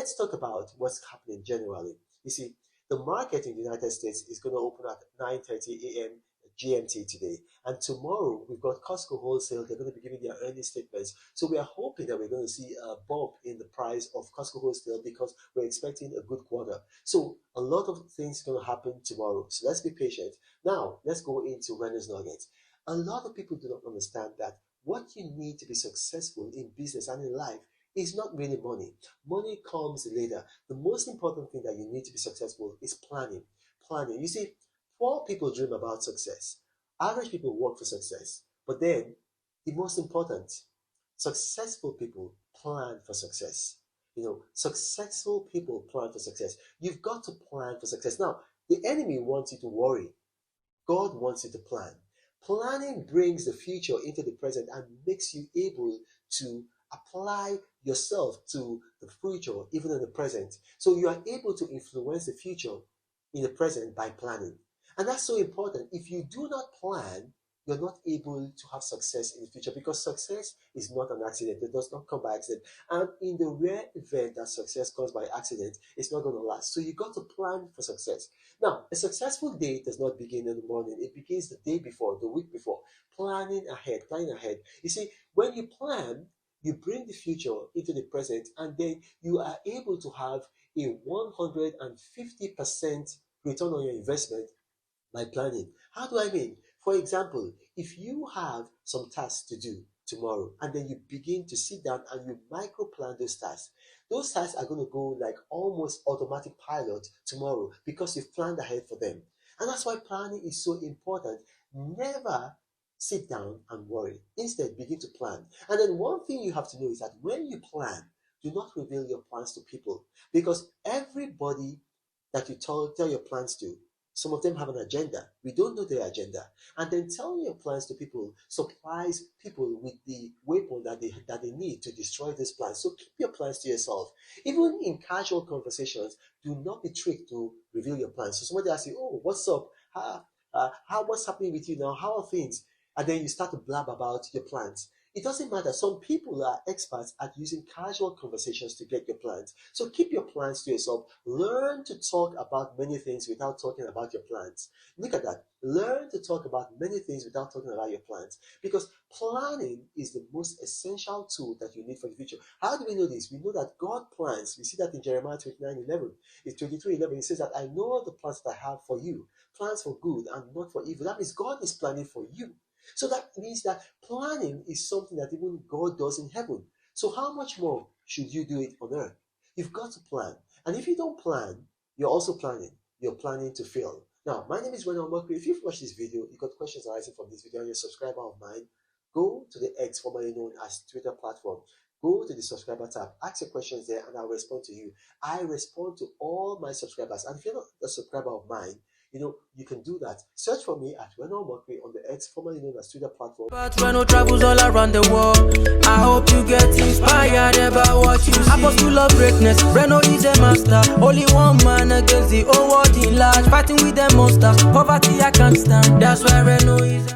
let's talk about what's happening generally. You see, the market in the United States is going to open at 9:30 a.m. GMT today. And tomorrow, we've got Costco Wholesale. They're going to be giving their earnings statements. So we are hoping that we're going to see a bump in the price of Costco Wholesale because we're expecting a good quarter. So a lot of things are going to happen tomorrow. So let's be patient. Now, let's go into Reynolds Nuggets. A lot of people do not understand that what you need to be successful in business and in life is not really money. Money comes later. The most important thing that you need to be successful is planning. Planning. You see, poor people dream about success. Average people work for success. But then, the most important, successful people plan for success. Successful people plan for success. You've got to plan for success. Now, the enemy wants you to worry. God wants you to plan. Planning brings the future into the present and makes you able to apply yourself to the future, even in the present. So you are able to influence the future in the present by planning. And that's so important. If you do not plan, you're not able to have success in the future because success is not an accident. It does not come by accident. And in the rare event that success comes by accident, it's not going to last. So you got to plan for success. Now, a successful day does not begin in the morning. It begins the day before, the week before. Planning ahead. You see, when you plan, you bring the future into the present, and then you are able to have a 150% return on your investment by planning. How do I mean? For example, if you have some tasks to do tomorrow and then you begin to sit down and you micro plan those tasks are going to go like almost automatic pilot tomorrow because you've planned ahead for them. And that's why planning is so important. Never sit down and worry. Instead, begin to plan. And then one thing you have to know is that when you plan, do not reveal your plans to people because everybody that you tell your plans to, some of them have an agenda. We don't know their agenda. And then telling your plans to people supplies people with the weapon that they need to destroy these plans. So keep your plans to yourself. Even in casual conversations, do not be tricked to reveal your plans. So somebody asks you, oh, what's up? What's happening with you now? How are things? And then you start to blab about your plans. It doesn't matter. Some people are experts at using casual conversations to get your plans. So keep your plans to yourself. Learn to talk about many things without talking about your plans. Look at that. Learn to talk about many things without talking about your plans. Because planning is the most essential tool that you need for the future. How do we know this? We know that God plans. We see that in Jeremiah 29:11. It's 23:11. It says that I know the plans that I have for you. Plans for good and not for evil. That means God is planning for you. So that means that planning is something that even God does in heaven. So how much more should you do it on earth? You've got to plan. And if you don't plan, you're also planning. You're planning to fail. Now, my name is Renan Omokri. If you've watched this video, you got questions arising from this video and you're a subscriber of mine, go to the X, formerly known as Twitter platform. Go to the subscriber tab, ask your questions there, and I'll respond to you. I respond to all my subscribers. And if you're not a subscriber of mine, you can do that. Search for me at Renan Omokri on the X, formerly known as Twitter platform. But Renan travels all around the world. I hope you get inspired about what you see. Apostle of greatness, Renan is a master. Only one man against the whole world in large. Fighting with the monsters, poverty I can't stand. That's why Renan is